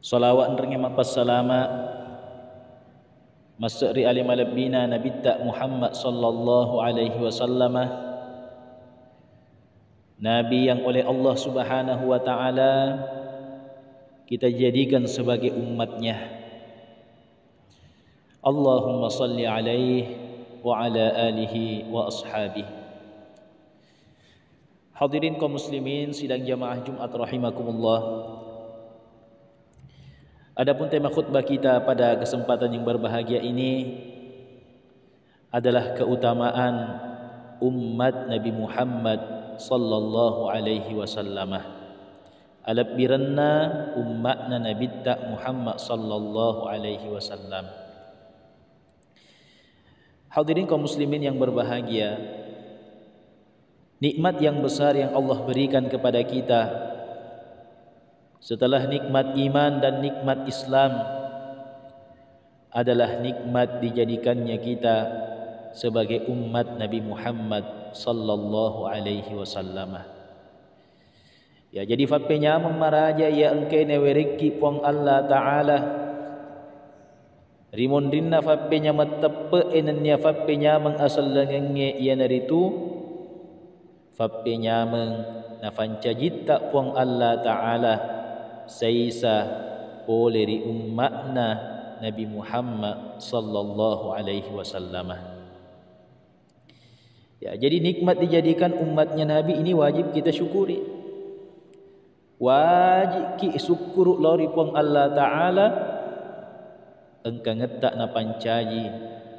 Salawat nrenge mapas salama masri ali malabina nabi ta Muhammad sallallahu alaihi wasallam, nabi yang oleh Allah Subhanahu wa taala kita jadikan sebagai umatnya. Allahumma salli alaihi wa ala alihi wa ashabihi. Hadirin kaum muslimin sidang jamaah Jumat rahimakumullah. Adapun tema khutbah kita pada kesempatan yang berbahagia ini adalah keutamaan umat Nabi Muhammad sallallahu alaihi wasallam. Alab biranna ummatna Nabi Muhammad sallallahu alaihi wasallam. Hadirin kaum muslimin yang berbahagia, nikmat yang besar yang Allah berikan kepada kita setelah nikmat iman dan nikmat Islam adalah nikmat dijadikannya kita sebagai umat Nabi Muhammad sallallahu alaihi wasallam. Ya, jadi fapenya memaraja ya engke neweriki pong Allah taala rimondinna fapenya mateppe enenya fapenya mengasal lengenge ia naritu fapenya meng nafancajita pong Allah taala saisa oleh umatna Nabi Muhammad sallallahu alaihi wasallam. Ya, jadi nikmat dijadikan umatnya Nabi ini wajib kita syukuri. Wajib ki syukur lori pong Allah taala engka ngetak na pancaji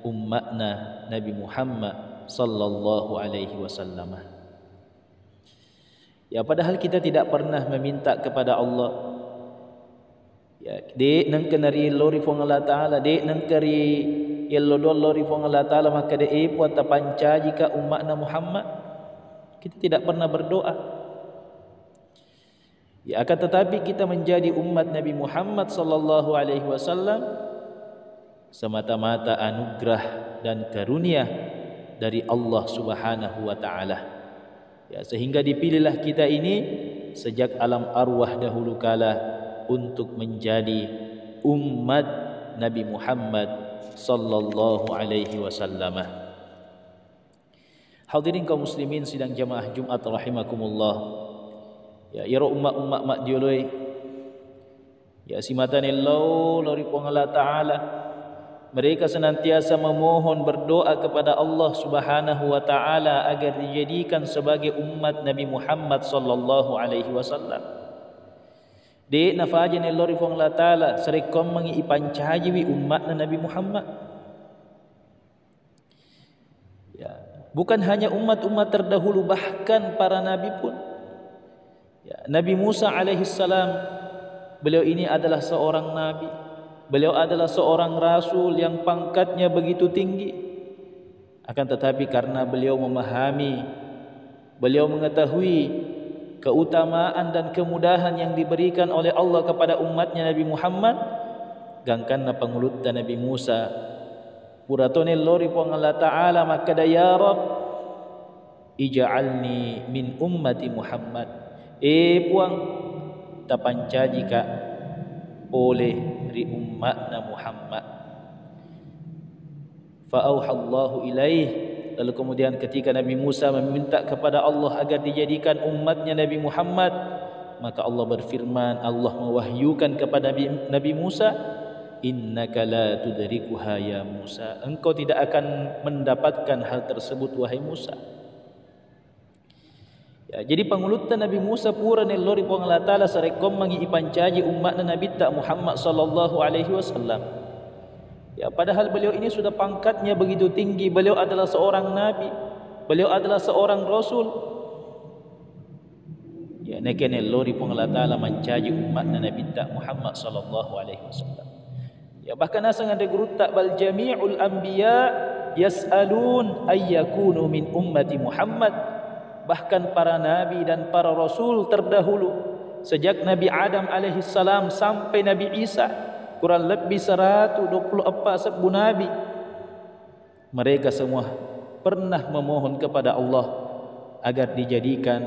umatna Nabi Muhammad sallallahu alaihi wasallam. Ya, padahal kita tidak pernah meminta kepada Allah. Ya, dek nang kenari lori fong Allah taala, dek nang kari yelodol lori fong Allah taala maka dek puat pancaji ka umatna Muhammad. Kita tidak pernah berdoa. Ya, akan tetapi kita menjadi umat Nabi Muhammad sallallahu alaihi wasallam semata-mata anugerah dan karunia dari Allah Subhanahu wa taala. Ya, sehingga dipilihlah kita ini sejak alam arwah dahulu kala untuk menjadi umat Nabi Muhammad sallallahu alaihi wasallam. Hadirin kaum muslimin sidang jamaah Jumat rahimakumullah. Ya, ira umat-umat mak dioloi. Ya, simatanillau lori pong Allah taala. Mereka senantiasa memohon berdoa kepada Allah Subhanahu wa taala agar dijadikan sebagai umat Nabi Muhammad sallallahu alaihi wasallam. De nafajan lori fong la taala serekom mangi ipancaji wi umat Nabi Muhammad. Ya, bukan hanya umat-umat terdahulu, bahkan para nabi pun. Ya, Nabi Musa alaihi salam, beliau ini adalah seorang nabi. Beliau adalah seorang rasul yang pangkatnya begitu tinggi. Akan tetapi karena beliau memahami, beliau mengetahui keutamaan dan kemudahan yang diberikan oleh Allah kepada umatnya Nabi Muhammad, gangkan na pangulutan Nabi Musa puratone lori pong Allah taala maka ya Rab ij'alni min ummati Muhammad. Puang tapancaji ka oleh ri umatna Muhammad. Fa auhallahu ilaih. Lalu kemudian ketika Nabi Musa meminta kepada Allah agar dijadikan umatnya Nabi Muhammad, maka Allah berfirman, Allah mewahyukan kepada Nabi Musa, innaka la tudrikuha ya Musa, engkau tidak akan mendapatkan hal tersebut wahai Musa. Ya, jadi pangulutan Nabi Musa pura nelori pong Allah taala sarekom mangi ipancaji umatna Nabi Muhammad sallallahu alaihi wasallam. Ya, padahal beliau ini sudah pangkatnya begitu tinggi. Beliau adalah seorang nabi, beliau adalah seorang rasul. Ya, nekene lori pong Allah taala mancaji umatna Nabi Muhammad sallallahu alaihi wasallam. Ya, bahkan asang ada gerutak bal jami'ul anbiya yas'alun ayyakunu min ummati Muhammad. Bahkan para nabi dan para rasul terdahulu sejak Nabi Adam alaihi salam sampai Nabi Isa kurang lebih 124 sebu nabi, mereka semua pernah memohon kepada Allah agar dijadikan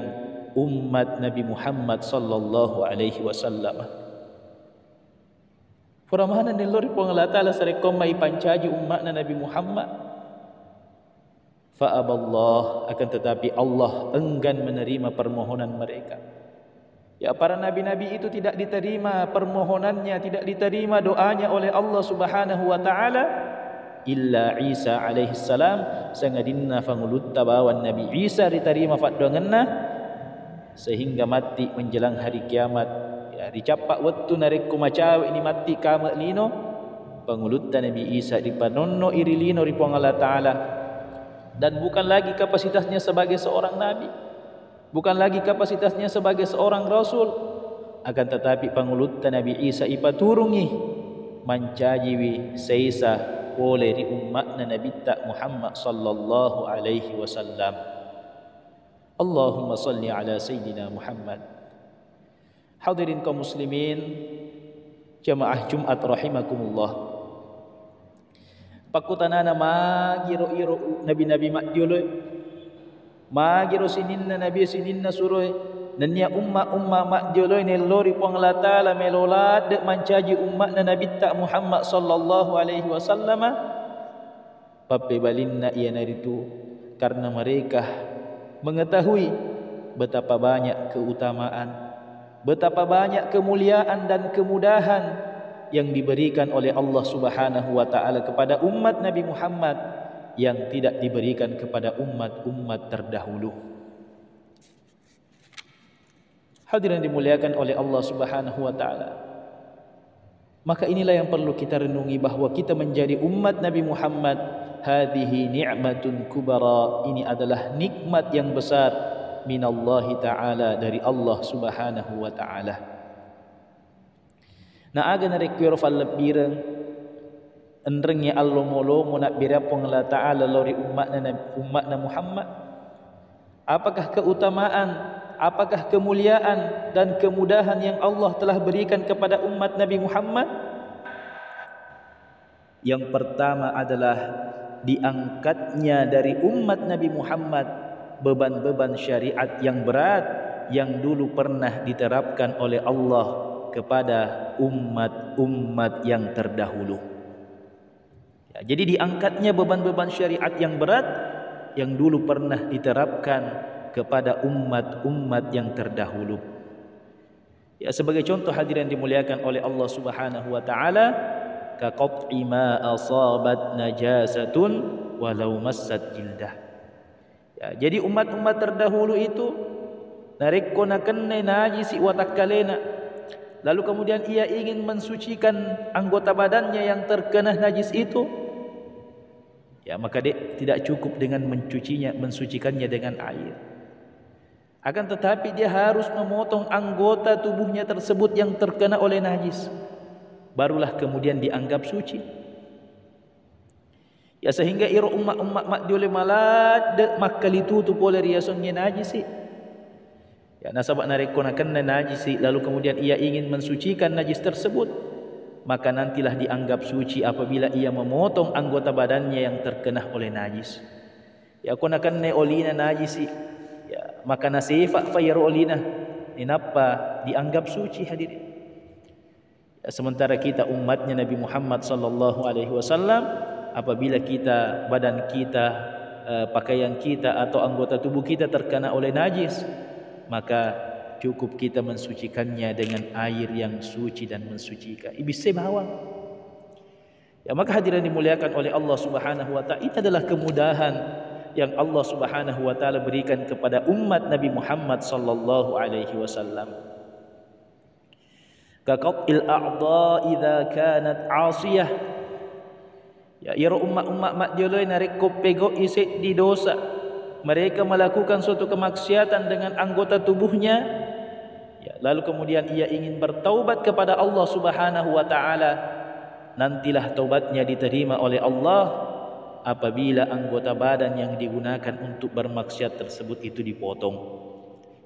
umat Nabi Muhammad sallallahu alaihi wasallam. Peramahanan ni lori pun Allah Ta'ala sarekom mai pancaji umat Nabi Muhammad. Fa'aballah, akan tetapi Allah enggan menerima permohonan mereka. Ya, para nabi-nabi itu tidak diterima permohonannya, tidak diterima doanya oleh Allah Subhanahu wa taala, illa Isa alaihi salam sangadinna fangulut tabawan Nabi Isa diterima fatdoanganna sehingga mati menjelang hari kiamat. Ya, dicapak waktu narik kumacaw ini mati kamat lino pangulutta Nabi Isa dipanonno irilino ripong Allah Ta'ala. Dan bukan lagi kapasitasnya sebagai seorang nabi, bukan lagi kapasitasnya sebagai seorang rasul, akan tetapi pangulutta Nabi Isa ipaturungi mancajiwi seisa oleh di umatna Nabi tak Muhammad sallallahu alaihi wasallam. Allahumma salli ala Sayyidina Muhammad. Hadirin kaum muslimin, jamaah Jumat rahimakumullah. Pakutanana magiro iro nabi-nabi makdiolo, magiro sininna nabi sininna suroy, nanya umma makdiolo ini lori puang Allah Ta'ala melolad mancaji umat Nabi tak Muhammad sallallahu alaihi wasallam. Pape balinna ia naritu karena mereka mengetahui betapa banyak keutamaan, betapa banyak kemuliaan dan kemudahan yang diberikan oleh Allah Subhanahu wa taala kepada umat Nabi Muhammad yang tidak diberikan kepada umat-umat terdahulu. Hadirin dimuliakan oleh Allah Subhanahu wa taala. Maka inilah yang perlu kita renungi, bahwa kita menjadi umat Nabi Muhammad, hadhihi ni'matun kubra, ini adalah nikmat yang besar minallahi taala, dari Allah Subhanahu wa taala. Na aga na rekwero falabirang enrengnya Allah molo mo nak birapong Allah Ta'ala lori umat na Muhammad. Apakah keutamaan, apakah kemuliaan dan kemudahan yang Allah telah berikan kepada umat Nabi Muhammad? Yang pertama adalah diangkatnya dari umat Nabi Muhammad beban-beban syariat yang berat yang dulu pernah diterapkan oleh Allah kepada umat-umat yang terdahulu. Ya, jadi diangkatnya beban-beban syariat yang berat yang dulu pernah diterapkan kepada umat-umat yang terdahulu. Ya, sebagai contoh hadirin dimuliakan oleh Allah Subhanahu wa taala, ka qat'i ma asabat najasatun walau massat jildah. Ya, jadi umat-umat terdahulu itu narikko nakanne najisi wa takalena, lalu kemudian ia ingin mensucikan anggota badannya yang terkena najis itu, ya maka dia tidak cukup dengan mensucikannya dengan air. Akan tetapi dia harus memotong anggota tubuhnya tersebut yang terkena oleh najis, barulah kemudian dianggap suci. Ya, sehingga iro umat-umat makdiole malad makkalitu tu pole riasonnya najis. Ya, nasabak narekonakan najis, lalu kemudian ia ingin mensucikan najis tersebut, maka nantilah dianggap suci apabila ia memotong anggota badannya yang terkena oleh najis. Ya, konakan ne olina najis, ya maka nasifa fayar olina ninapa dianggap suci hadirin. Ya, sementara kita umatnya Nabi Muhammad sallallahu alaihi wasallam, apabila kita badan kita, pakaian kita atau anggota tubuh kita terkena oleh najis, maka cukup kita mensucikannya dengan air yang suci dan mensucikan. Ibise bawang. Ya, maka hadirin dimuliakan oleh Allah Subhanahu wa taala, ini adalah kemudahan yang Allah Subhanahu wa taala berikan kepada umat Nabi Muhammad sallallahu alaihi wasallam. Ka qat'il a'dha idza kanat 'asiyah. Ya, ira umat-umat makdioloi narik kopego isik di dosa. Mereka melakukan suatu kemaksiatan dengan anggota tubuhnya, ya, lalu kemudian ia ingin bertaubat kepada Allah Subhanahu wa taala, nantilah taubatnya diterima oleh Allah apabila anggota badan yang digunakan untuk bermaksiat tersebut itu dipotong.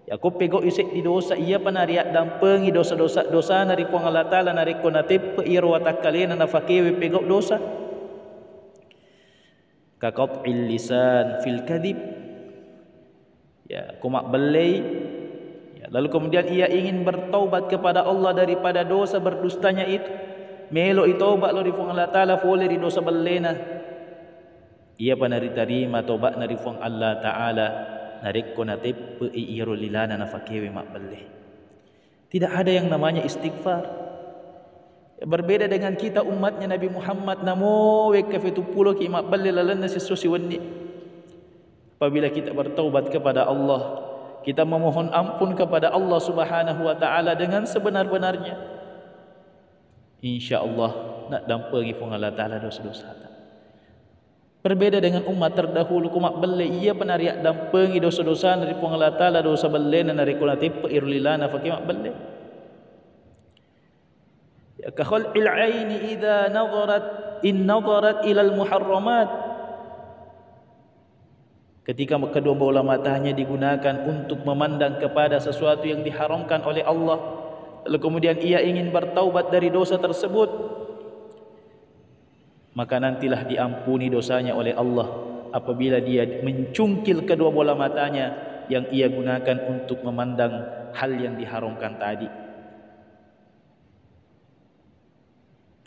Ya, ko pego isik di dosa ia panariak dampengi dosa-dosa nari puang Allah taala nari ko natip iro watakalena nafakewe pego dosa. Ka qat'il lisan fil kadhib. Ya, kumak belai, ya, lalu kemudian ia ingin bertaubat kepada Allah daripada dosa berdustanya itu, melo itoba lo rifong Allah Ta'ala fole ri dosa ballena. Ia panari tarima toba na rifong Allah Ta'ala narikko na teppe iiro lilana na fakewe mak balle. Tidak ada yang namanya istighfar. Berbeda dengan kita umatnya Nabi Muhammad namo wek kafetu pulo ki mak balle lalan na sesusi wenni. Apabila kita bertaubat kepada Allah, kita memohon ampun kepada Allah Subhanahu wa Ta'ala dengan sebenar-benarnya, insya-Allah nak dampengi pun Allah Ta'ala dosa-dosa. Berbeda dengan umat terdahulu kumak belle ia penariak dampengi dosa-dosa dari pun Allah Ta'ala dosa belle na narikula tipe irlilana fakimak belle. Ya ka khal'il 'aini idza nadarat ila al-muharramat. Ketika kedua bola matanya digunakan untuk memandang kepada sesuatu yang diharamkan oleh Allah, lalu kemudian ia ingin bertaubat dari dosa tersebut, maka nantilah diampuni dosanya oleh Allah apabila dia mencungkil kedua bola matanya yang ia gunakan untuk memandang hal yang diharamkan tadi.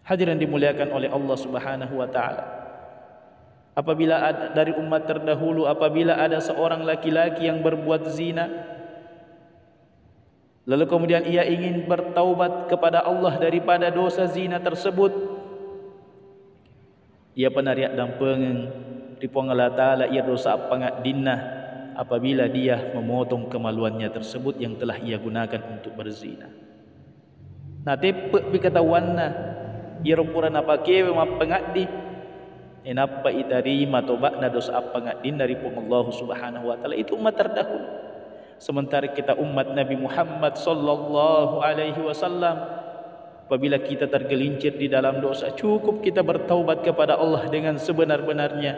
Hadirin dimuliakan oleh Allah Subhanahu wa Ta'ala, apabila ada dari umat terdahulu, apabila ada seorang laki-laki yang berbuat zina, lalu kemudian ia ingin bertaubat kepada Allah daripada dosa zina tersebut, ia penariak dampengen ripong Allah Ta'ala ia dosa apangat dinah apabila dia memotong kemaluannya tersebut yang telah ia gunakan untuk berzina. Nah tepe bikatawanna ia rupuran apa kewe mapengat di enapa itarima tobatna dosa apangat din dari Allah Subhanahu wa Ta'ala. Itu umat terdahulu. Sementara kita umat Nabi Muhammad sallallahu alaihi wasallam, apabila kita tergelincir di dalam dosa, cukup kita bertaubat kepada Allah dengan sebenar-benarnya,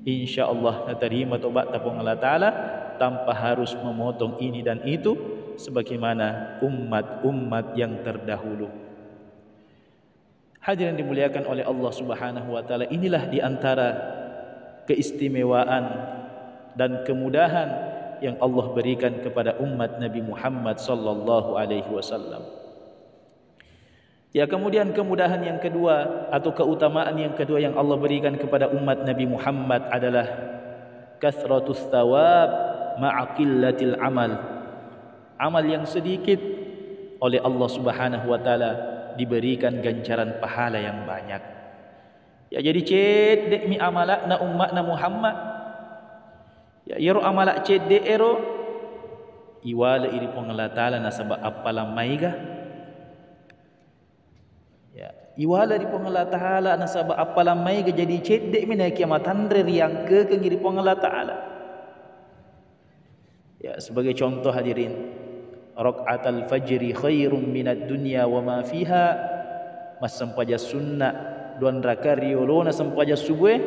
insya-Allah terima tobat tapung Allah Ta'ala tanpa harus memotong ini dan itu sebagaimana umat-umat yang terdahulu. Hadirin dimuliakan oleh Allah Subhanahu wa Ta'ala, inilah di antara keistimewaan dan kemudahan yang Allah berikan kepada umat Nabi Muhammad sallallahu alaihi wasallam. Ya, kemudian kemudahan yang kedua atau keutamaan yang kedua yang Allah berikan kepada umat Nabi Muhammad adalah kathratus thawab ma'a qillatil amal. Amal yang sedikit oleh Allah Subhanahu wa Ta'ala diberikan ganjaran pahala yang banyak. Ya, jadi cedek mi amalak na umat na Muhammad. Ya, iro amalak cedek ero iwala iri pong Allah Ta'ala na sabab apalam maiga. Ya, iwala iri pong Allah Ta'ala na sabab apalam maiga jadi cedek mi na kiamatan yang ke ngiri pong Allah Ta'ala. Ya, sebagai contoh hadirin, raq'atal fajri khairum minad dunya wa ma fiha, mas sampaja sunnah duan raka riolona sampaja subuh,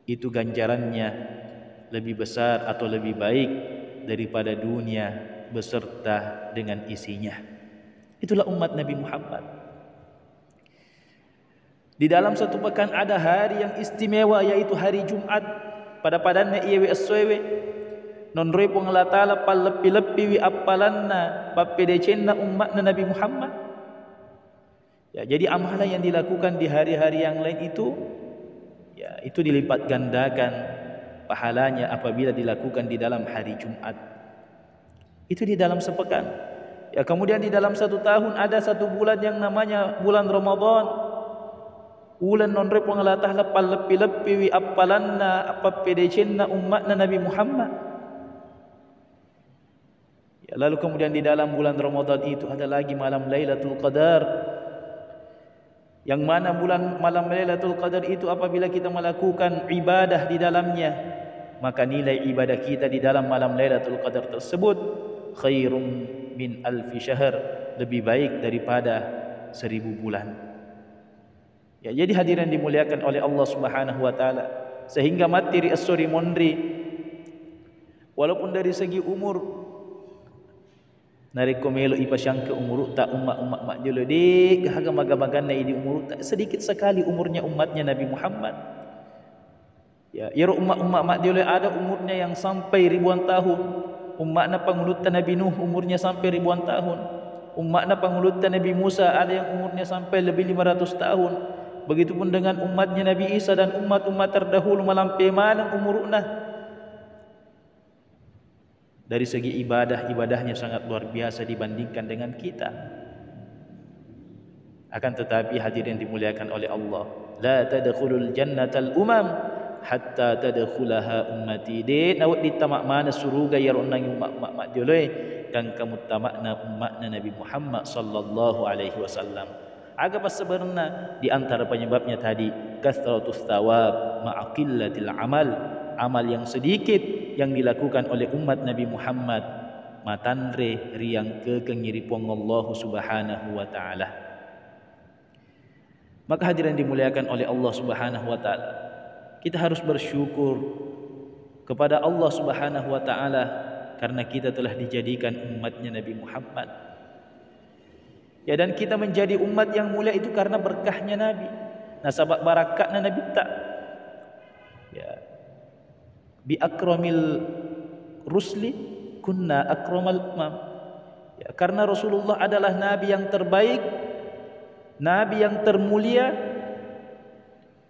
itu ganjarannya lebih besar atau lebih baik daripada dunia beserta dengan isinya. Itulah umat Nabi Muhammad. Di dalam satu pekan ada hari yang istimewa, yaitu hari Jumat. Pada padannya iwe aswewe non repong Allah Ta'ala pal lepi-lepi wi apalanna papedecenna umatna Nabi Muhammad. Ya, jadi amalan yang dilakukan di hari-hari yang lain itu, ya, itu dilipat gandakan pahalanya apabila dilakukan di dalam hari Jumat. Itu di dalam sepekan. Ya, kemudian di dalam satu tahun ada satu bulan yang namanya bulan Ramadan. Bulan non repong Allah Ta'ala pal lepi-lepi wi apalanna papedecenna umatna Nabi Muhammad. Ya, lalu kemudian di dalam bulan Ramadan itu ada lagi malam Lailatul Qadar, yang mana malam Lailatul Qadar itu apabila kita melakukan ibadah di dalamnya, maka nilai ibadah kita di dalam malam Lailatul Qadar tersebut khairum min alfi syahr, lebih baik daripada 1000 bulan. Ya, jadi hadirin dimuliakan oleh Allah Subhanahu wa Ta'ala, sehingga materi as-suri mondri walaupun dari segi umur nariko melo ipasyang ke umur tak umat mak jelo de gahaga magabagan na ini umur tak sedikit sekali umurnya umatnya Nabi Muhammad. Ya, iro umat mak jelo ada umurnya yang sampai ribuan tahun. Umatna pengurutan Nabi Nuh umurnya sampai ribuan tahun. Umatnya pengulutan Nabi Musa ada yang umurnya sampai lebih 500 tahun. Begitupun dengan umatnya Nabi Isa dan umat-umat terdahulu melampaui mana umurnya. Dari segi ibadah, ibadahnya sangat luar biasa dibandingkan dengan kita. Akan tetapi hadirin dimuliakan oleh Allah, la tadkhulul jannatal umam hatta tadkhulaha ummati. De nawat ditamak mana suruga ya ronang mak joloi dan kamu tamakna umatna Nabi Muhammad sallallahu alaihi wasallam. Agak sebenarnya di antara penyebabnya tadi kathratus thawab ma'a qillatil amal. Amal yang sedikit yang dilakukan oleh umat Nabi Muhammad matanre riang ke kengiripong Allah Subhanahu wa taala. Maka hadirin dimuliakan oleh Allah Subhanahu wa taala, kita harus bersyukur kepada Allah Subhanahu wa taala karena kita telah dijadikan umatnya Nabi Muhammad. Ya, dan kita menjadi umat yang mulia itu karena berkahnya Nabi. Nah, sebab barakatnya Nabi tak. Ya. Bi akramil rusli kunna akramal umam. Ya, karena Rasulullah adalah nabi yang terbaik, nabi yang termulia,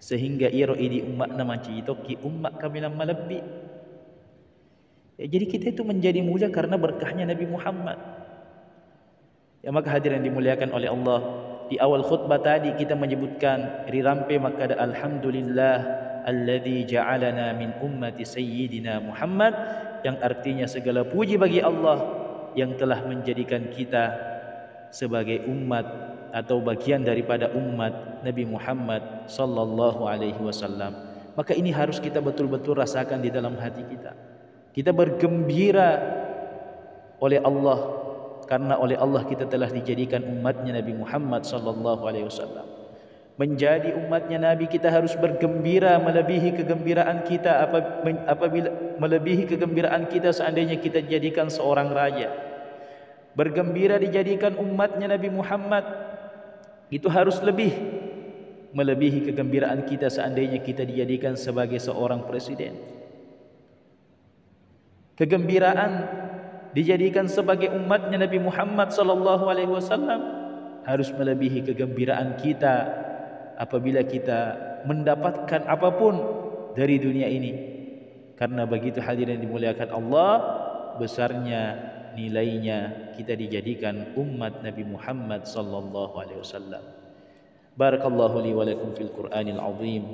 sehingga iro idi umat nama citoki umat kami nama lebih. Ya, jadi kita itu menjadi mulia karena berkahnya Nabi Muhammad. Ya, maka hadirin dimuliakan oleh Allah, di awal khutbah tadi kita menyebutkan rirampe maka alhamdulillah alladzi ja'alana min ummati sayyidina Muhammad, yang artinya segala puji bagi Allah yang telah menjadikan kita sebagai umat atau bagian daripada umat Nabi Muhammad sallallahu alaihi wasallam. Maka ini harus kita betul-betul rasakan di dalam hati kita. Kita bergembira oleh Allah karena oleh Allah kita telah dijadikan umatnya Nabi Muhammad sallallahu alaihi wasallam. Menjadi umatnya Nabi, kita harus bergembira melebihi kegembiraan kita apabila melebihi kegembiraan kita seandainya kita dijadikan seorang raja. Bergembira dijadikan umatnya Nabi Muhammad itu harus lebih melebihi kegembiraan kita seandainya kita dijadikan sebagai seorang presiden. Kegembiraan dijadikan sebagai umatnya Nabi Muhammad sallallahu alaihi wasallam harus melebihi kegembiraan kita apabila kita mendapatkan apapun dari dunia ini. Karena begitu hadirin dimuliakan Allah, besarnya nilainya kita dijadikan umat Nabi Muhammad sallallahu alaihi wasallam. Barakallahu li wa lakum fil Qur'anil azim.